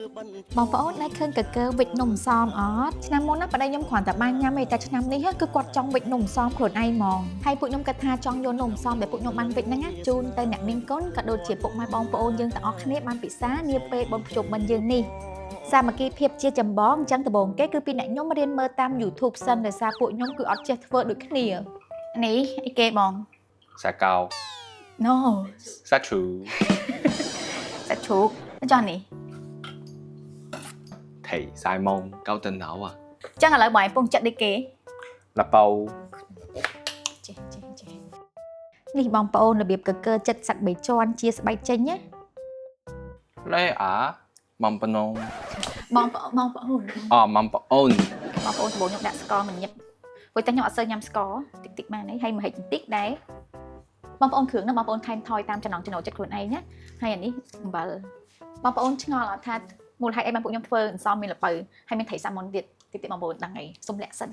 បងប្អូនដែលឃើញកកើវិចនំសមអត់ឆ្នាំមុនណាប្តីខ្ញុំគ្រាន់តែបានញ៉ាំឯតែឆ្នាំនេះគឺគាត់ចង់វិចនំសមខ្លួនឯងហ្មងហើយពួកខ្ញុំគិតថាចង់យកនំសមដែលពួកខ្ញុំបានវិចហ្នឹងជូនទៅអ្នកមានកូនក៏ដូចជាពុកម៉ែបងប្អូនយើងទាំងអស់គ្នាបានពិសានាពេលបុណ្យភ្ជុំបិណ្ឌយើងនេះសាមគ្គីភាពជាចម្បងអញ្ចឹងដំបូងគេគឺពីអ្នកខ្ញុំរៀនមើលតាម YouTube សិនដោយសារពួកខ្ញុំគឺអត់ចេះធ្វើដូចគ្នានេះអីគេបង សាកោ No សាឈូ សាច់ជ្រូកចុះនេះ ថៃសាយម៉ងកៅតិនណៅអា ចឹងឥឡូវបងឯងពងចិត្តដូចគេ ឡាប៉ៅ ចេះនេះបងប្អូនរបៀបកកើចិត្តសាច់បីជាន់ជាស្បែកចេញណា ឡេអាម៉ំប៉ណង បងប្អូន ម៉ំប៉អូន បងប្អូនត្បូងខ្ញុំដាក់ស្ករមិនញឹកព្រោះតែខ្ញុំអត់សូវញ៉ាំស្ករតិចបានហើយហើយម្ហិចបន្តិចដែរបងប្អូនគ្រឿងហ្នឹងបងប្អូនថែមថយតាមចំណង់ចំណូលចិត្តខ្លួនឯងណាហើយអានេះអំបិលបងប្អូនឆ្ងល់អត់ថាមូលហេតុអីបានពួកខ្ញុំធ្វើអន្សមមានល្ពៅហើយមានត្រីសាម៉ុនទៀតតិចបងប្អូនដឹងអីសុំលាក់សិន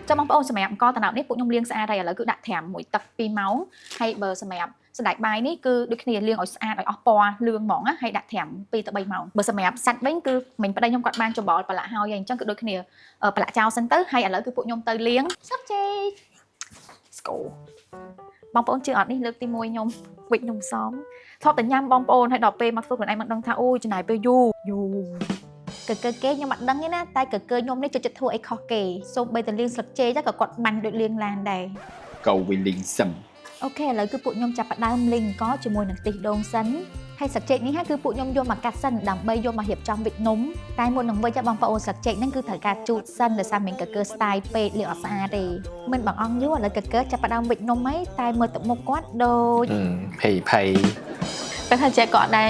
ចាំបងប្អូនសម្រាប់អង្គតំណោតនេះពួកខ្ញុំលាងស្អាតហើយឥឡូវគឺដាក់ត្រាំមួយទឹក2ម៉ោងហើយបើសម្រាប់សណ្តែកបាយនេះគឺដូចគ្នាលាងឲ្យស្អាតឲ្យអស់ពណ៌លឿងហ្មងណាហើយដាក់ត្រាំ2ទៅ3ម៉ោងបើសម្រាប់សាច់វិញគឺមិញប្តីខ្ញុំគាត់បានច្បល់ប្រឡាក់ហើយអញ្ចឹងគឺដូចគ្នាប្រឡាក់ចោលសិនទៅហើយឥឡូវគឺពួកខ្ញុំទៅលាងសាប់ចេកស្គូបងប្អូនជឿអត់នេះលើកទី1ខ្ញុំវិចនំសមធ្លាប់តែញ៉ាំបងប្អូនហើយដល់ពេលមកធ្វើខ្លួនឯងមិនដឹងថាអូយចំណាយពេលយូរកកើគេខ្ញុំអត់ដឹងទេណាតែកកើខ្ញុំនេះចូលចិត្តធ្វើអីខុសគេសូម្បីតែលាងស្លឹកចេកក៏គាត់បាញ់ដូចលាងឡានដែរ កៅវិញលីងសឹម អូខេឥឡូវគឺពួកខ្ញុំចាប់ផ្ដើមលីងអង្ករជាមួយនឹងខ្ទិះដូងសិនហើយស្លឹកចេកនេះគឺពួកខ្ញុំយកមកកាត់សិនដើម្បីយកមករៀបចំវិចនំតែមុននឹងវិចបងប្អូនស្លឹកចេកហ្នឹងគឺត្រូវការជូតសិនដោយសារមិនកកើស្ទាយពេកលាងអត់ស្អាតទេមិនបងអង្គយូរឥឡូវកកើចាប់ផ្ដើមវិចនំហើយតែមើលទឹកមុខគាត់ដូចភ័យពេលថាចេះគាត់ដែរ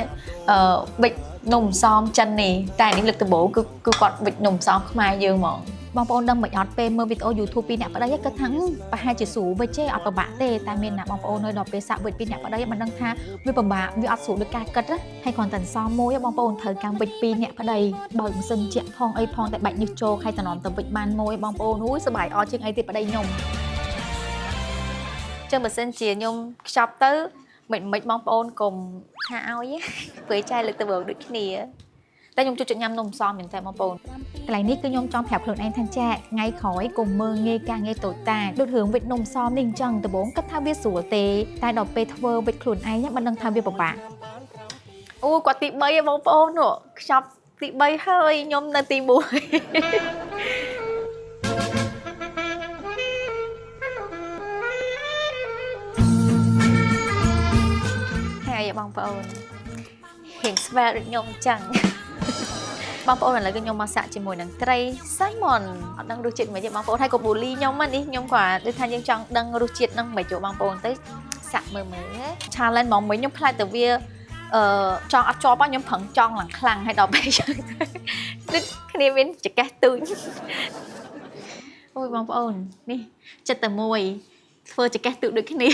វិចនំសមចិននេះតែនេះលើកដំបូងគឺគាត់វិចនំសមខ្មែរយើងហ្មងបងប្អូនដឹងមិនអត់ពេលមើលវីដេអូ YouTube ពីអ្នកប្តីគាត់ថាប្រហែលជាស្រួលវិចទេអត់ពិបាកទេតែមានណាបងប្អូននៅដល់ពេលសាក់វិចពីអ្នកប្តីមិនដឹងថាវាពិបាកវាអត់ស្រួលដូចការគិតណាហើយគ្រាន់តែសមមួយបងប្អូនត្រូវកម្មវិចពីអ្នកប្តីបើកម៉ាស៊ីនជែកផងអីផងតែបាច់ញើសចូលហើយតំណទៅវិចបានមួយបងប្អូនអូយសប្បាយអត់ជាងអីទេប្តីខ្ញុំចឹងបើសិនជាខ្ញុំខ្ចប់ទៅមិនបងប្អូនកុំថាឲ្យព្រោះចែលើកទៅដូចគ្នាតែខ្ញុំជួយញ៉ាំនំសមមែនតើបងប្អូនកន្លែងនេះគឺខ្ញុំចង់ប្រាប់ខ្លួនឯងថាចាថ្ងៃក្រោយកុំមើលងាយការងារតូចតាចដូចរឿងវិចនំសមនេះអញ្ចឹងដំបូងគិតថាវាស្រួលទេតែដល់ពេលធ្វើវិចខ្លួនឯងមិនដឹងថាវាពិបាកអូគាត់ទី3ឯងបងប្អូនខ្ចប់ទី3ហើយខ្ញុំនៅទី1ហើយបងប្អូនហៀងស្វែដូចខ្ញុំអញ្ចឹងបងប្អូនឥឡូវគឺខ្ញុំមកសាក់ជាមួយនឹងត្រីសាច់ម៉ុនអត់ដឹងរសជាតិមិនទេបងប្អូនហើយកូបូលីខ្ញុំនេះខ្ញុំគាត់ដូចថាយើងចង់ដឹងរសជាតិនឹងមិនចូលបងប្អូនទៅសាក់មើល challenge ហ្មងមិញខ្ញុំខ្លាចតែវាចង់អត់ជាប់ខ្ញុំប្រឹងចង់ឡើងខ្លាំងហើយដល់ពេលយើងដូចគ្នាមានចកេះទូចអូយបងប្អូននេះចិត្តតែមួយធ្វើចកេះទូចដូចគ្នា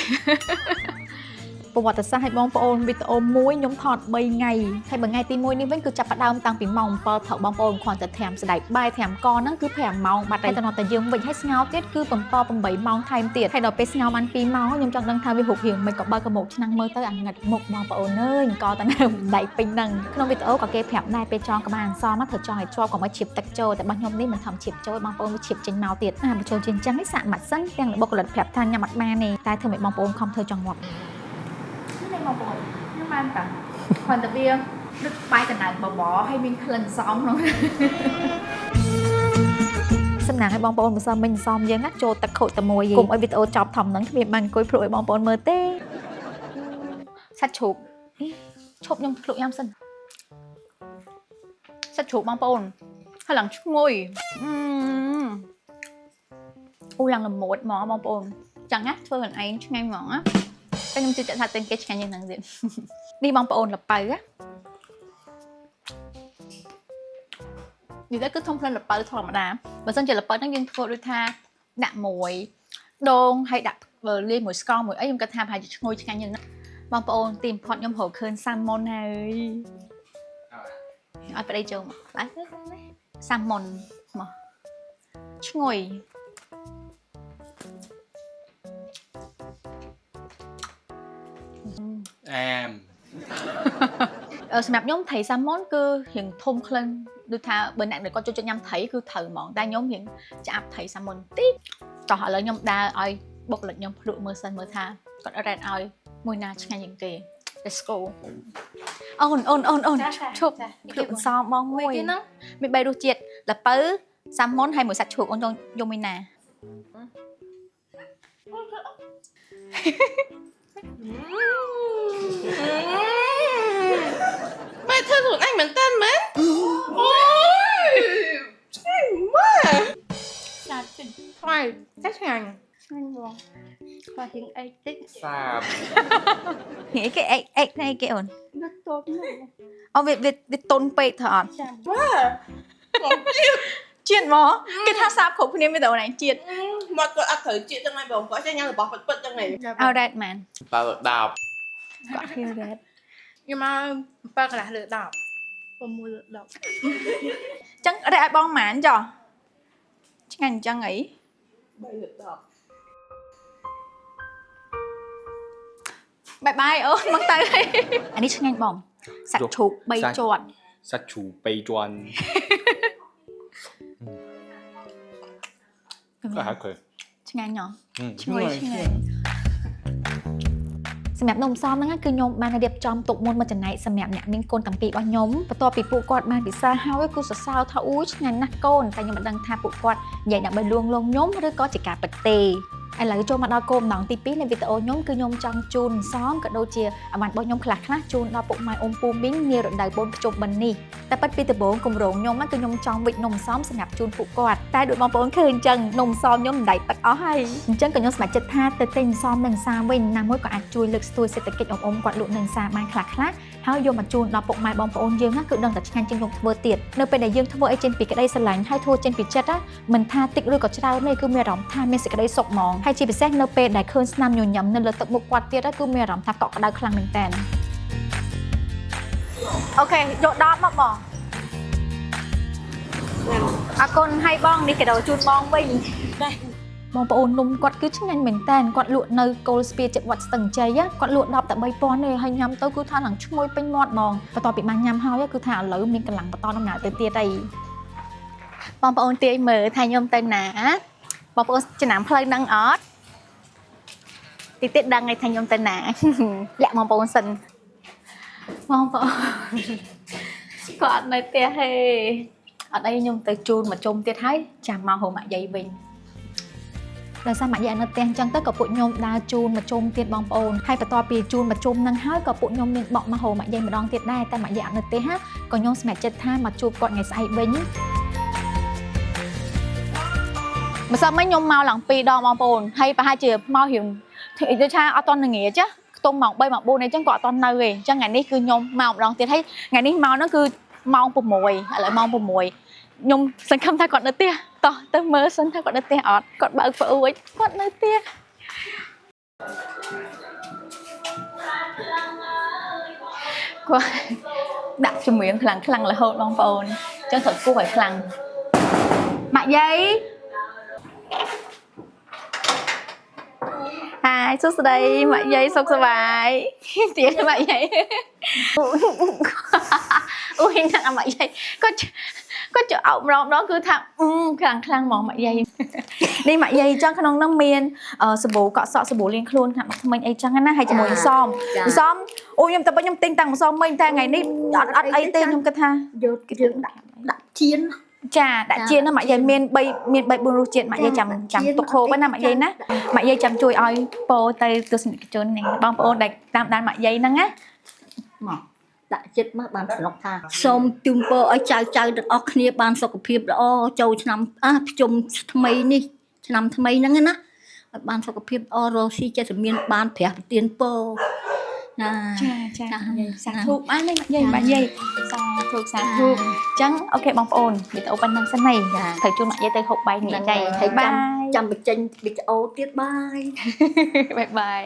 ប្រវត្តិសាស្ត្រឲ្យបងប្អូនវីដេអូមួយខ្ញុំថត3ថ្ងៃហើយមួយថ្ងៃទី1នេះវិញគឺចាប់ផ្ដើមតាំងពីម៉ោង7ព្រឹកបងប្អូនគ្រាន់តែត្រាំស្ដែកបាយត្រាំកហ្នឹងគឺ5ម៉ោងបាត់ហើយដល់តែយើងវិញឲ្យស្ងោរទៀតគឺ7 8ម៉ោងថែមទៀតហើយដល់ពេលស្ងោរបាន2ម៉ោងខ្ញុំចង់ដឹងថាវាហូបរៀងមិនក៏បើកមុខឆ្នាំងមើលទៅអាងឹតមុខបងប្អូនអើយអង្គតែនៅដៃពេញហ្នឹងក្នុងវីដេអូក៏គេប្រាប់ដែរពេលចងក្បាលអន្សមត្រូវចងឲ្យជាប់កុំឲ្យឈាបទឹកចូលតែរបស់ខ្ញុំនេះមិនធំឈាបចូលបងប្អូនវាឈាបចេញមកទៀតបើចូលជាអញ្ចឹងនេះសាក់ម៉ាត់សិនទាំងបុគ្គលិកប្រាប់ថាញ៉ាំអត់បានទេតែធ្វើឲ្យបងប្អូនខំធ្វើចង់ងាប់បងប្អូនខ្ញុំបានតាគ្រាន់តែវាដូចបាយកណ្ដាលបបរហើយមានក្លិនសមក្នុងសំណាងឲ្យបងប្អូនមិនសមមិញសមយើងណាចូលទឹកខូចតែមួយកុំឲ្យវីដេអូចប់ធំហ្នឹងគ្មានបានអង្គុយព្រួយឲ្យបងប្អូនមើលទេសាច់ជ្រូកឈប់ខ្ញុំភ្លុកញ៉ាំសិនសាច់ជ្រូកបងប្អូនហើយឡើងឈ្ងុយអូឡើងល្មួតហ្មងបងប្អូនចឹងណាធ្វើខ្លួនឯងឆ្ងាញ់ហ្មងណាតែខ្ញុំជឿជាក់ថាទិញគេឆ្ងាញ់យ៉ាងហ្នឹងទៀតនេះបងប្អូនល្ពៅណានិយាយគឺធំផ្លែល្ពៅធម្មតាបើមិនជាល្ពៅហ្នឹងយើងធ្វើដូចថាដាក់មួយដងហើយដាក់លាយមួយស្ករមួយអីខ្ញុំគិតថាប្រហែលជាឈ្ងុយឆ្ងាញ់យ៉ាងណាបងប្អូនទីបំផុតខ្ញុំរកឃើញសាម៉ុនហើយឲ្យប្តីចូលមកបាទសាម៉ុនមកឈ្ងុយ em សម្រាប់ខ្ញុំថៃសាម៉ុនគឺរៀងធំក្លិនដូចថាបើអ្នកដែលគាត់ចូលចិត្តញ៉ាំថៃគឺត្រូវហ្មងតែខ្ញុំរៀងឆ្អាប់ថៃសាម៉ុនតិចតោះឥឡូវខ្ញុំដើរឲ្យបុគ្គលិកខ្ញុំភ្លក់មើលសិនមើលថាគាត់រ៉េតឲ្យមួយណាឆ្ងាញ់ជាងគេ Let's go អូនឈប់ភ្លក់អន្សមបងមួយហ្នឹងមាន3រសជាតិល្ពៅសាម៉ុនហើយមួយសាច់ជ្រូកអូនយកមួយណា Mày thơ thuộc anh mình tên mấy ôi xinh quá thôi chắc hàng và hiện ấy tích សាប nghĩ cái egg này cái ổn rất tốt nữa ô việc tôn bệ thở chạm quá chuyện mó cái tháp sáp khổ nên bây giờ này chuyện một con ăn thử chuyện trong này bồng có cho nhau là bỏ phật phật trong này out that man បើដាប់ got hear that nhưng mà ba cái là lựa đỏ và mua lượt đọc chẳng ở đây ai bong màn cho ngành chẳng nghĩ ba lựa đỏ bye bye ơi mang tay anh đi ngành bong sạch chuột bay tròn សាច់ជ្រូកបីជាន់ក៏ហៅគេ ឆ្ងាញ់ណោះ ឈ្ ឈ្ ងុ ងុ យ យឆ្ងាញ់សម្រាប់នំសំហ្នឹងគឺខ្ញុំបានរៀបចំទុកមុនមកចំណែកសម្រាប់អ្នកមានកូនតាំងពីរបស់ខ្ញុំបន្ទាប់ពីពួកគាត់បានពិសាហើយគឺសរសើរថាអូឆ្ងាញ់ណាស់កូនតែខ្ញុំមិនដឹងថាពួកគាត់និយាយដើម្បីលួងលោមខ្ញុំឬក៏ជាការពិតទេឥឡូវចូលមកដល់គោលបំណងទី2នៃវីដេអូខ្ញុំគឺខ្ញុំចង់ជូនសំក៏ដូចជាអាវ៉ាន់របស់ខ្ញុំខ្លះៗជូនដល់ពុកម៉ែអ៊ំពូមីងនារដូវបូនភ្ជុំបិណ្ឌនេះតែពិតពីដំបូងគម្រោងខ្ញុំគឺខ្ញុំចង់វិចនំសំសម្រាប់ជូនពួកគាត់តែដូចបងប្អូនឃើញអញ្ចឹងនំសំខ្ញុំមិនដៃទឹកអស់ហើយអញ្ចឹងក៏ខ្ញុំសម្រេចចិត្តថាទៅទិញសំនឹងសាវិញណាមួយក៏អាចជួយលើកស្ទួយសេដ្ឋកិច្ចអ៊ំគាត់លក់នឹងសាបានខ្លះៗហើយយកមកជូនដល់ពុកម៉ែបងប្អូនយើងគឺដឹងតែឆ្ងាញ់ជាងខ្ញុំធ្វើទៀតនៅពេលដែលយើងធ្វើអីចេញពីក្តីស្រឡាញ់ហើយធ្វើចេញពីចិត្តមិនថាតិចឬក៏ច្រើនទេគឺមានអារម្មណ៍ថាមានសេចក្តីសុខហ្មងហើយជាពិសេសនៅពេលដែលឃើញស្នាមញញឹមនៅលើទឹកមុខគាត់ទៀតគឺមានអារម្មណ៍ថាកក់ក្ដៅខ្លាំងមែនតើអូខេយក10មកបងអរគុណហើយបងនេះកាដូជូនបងវិញបងប្អូននំគាត់គឺឆ្ងាញ់មែនតើគាត់លក់នៅគោលស្ពាយចិត្តវត្តស្ទឹងជ័យគាត់លក់10តែ 3000 ទេហើយញ៉ាំទៅគឺថាឡើងឈ្ងុយពេញមាត់ហ្មងបន្ទាប់ពីបានញ៉ាំហើយគឺថាឥឡូវមានកម្លាំងបន្តដំណើរទៅទៀតហើយបងប្អូនទាយមើលថាខ្ញុំទៅណាបងប្អូនចំណាំផ្លូវដឹងអត់តិចទៀតដឹងហើយថាខ្ញុំទៅណាលាក់បងប្អូនសិនបងប្អូនគាត់នៅផ្ទះហេអត់អីខ្ញុំទៅជូនមកជុំទៀតហើយចាំមកហៅម៉ាក់យាយវិញដោយសារម៉ាក់យាយនៅផ្ទះអញ្ចឹងទៅក៏ពួកខ្ញុំដើរជូនមកជុំទៀតបងប្អូនហើយបន្ទាប់ពីជូនមកជុំនឹងហើយក៏ពួកខ្ញុំមានបក់មកហៅម៉ាក់យាយម្ដងទៀតដែរតែម៉ាក់យាយអត់នៅផ្ទះក៏ខ្ញុំសម្រេចចិត្តថាមកជួបគាត់ថ្ងៃស្អែកវិញម្សិលមិញខ្ញុំមកឡើង2ដងបងប្អូនហើយប្រហែលជាមករៀងដូចថាអត់តន់ងាចខ្ទង់ម៉ោង3ម៉ោង4អីចឹងក៏អត់តន់នៅទេអញ្ចឹងថ្ងៃនេះគឺខ្ញុំមកម្ដងទៀតហើយថ្ងៃនេះមកហ្នឹងគឺម៉ោង6ឥឡូវម៉ោង6ខ្ញុំសង្ឃឹមថាគាត់នៅផ្ទះតោះទៅមើលសិនថាគាត់នៅផ្ទះអត់គាត់បើកផ្អួចគាត់នៅផ្ទះគាត់ដាក់ជំនាញខ្លាំងរហូតបងប្អូនអញ្ចឹងត្រូវគោះឲ្យខ្លាំងម៉ាក់យាយHi សួស្តីម៉ាក់យាយសុខសប្បាយទៀតម៉ាក់យាយអូយណាស់ម៉ាក់យាយគាត់ចោអោបម្ដងគឺថាខ្លាំងហ្មងម៉ាក់យាយនេះម៉ាក់យាយចឹងក្នុងហ្នឹងមានសាប៊ូកក់សក់សាប៊ូលាងខ្លួនថ្នាក់ថ្មិញអីចឹងណាហើយជាមួយសំអូខ្ញុំតែខ្ញុំទិញតាំងម្សិលមិញតែថ្ងៃនេះអត់អីទេខ្ញុំគិតថាយកយើងដាក់ជៀន ចាដាក់ជៀនណាម៉ាក់យាយមាន3 4រសជាតិម៉ាក់យាយចាំទុកហូបណាម៉ាក់យាយណាម៉ាក់យាយចាំជួយឲ្យពោទៅទស្សនិកជននេះបងប្អូនដែលតាមដានម៉ាក់យាយហ្នឹងណាមកដាក់ចិត្តមកបានស្នុកថាសូមជូនពរឲ្យចៅទាំងអស់គ្នាបានសុខភាពល្អចូលឆ្នាំភ្ជុំថ្មីនេះឆ្នាំថ្មីហ្នឹងណាឲ្យបានសុខភាពល្អរស់ស៊ីចិត្តមានបានព្រះប្រទានពរណាចាសាធុបានទេម៉ាក់យាយសាធុអញ្ចឹងអូខេបងប្អូនវីដេអូប៉ុណ្ណឹងសិនហើយត្រូវជូនម៉ាក់យាយទៅហូបបាយនេះចៃហើយបាយចាំបញ្ចេញវីដេអូទៀតបាយបាយ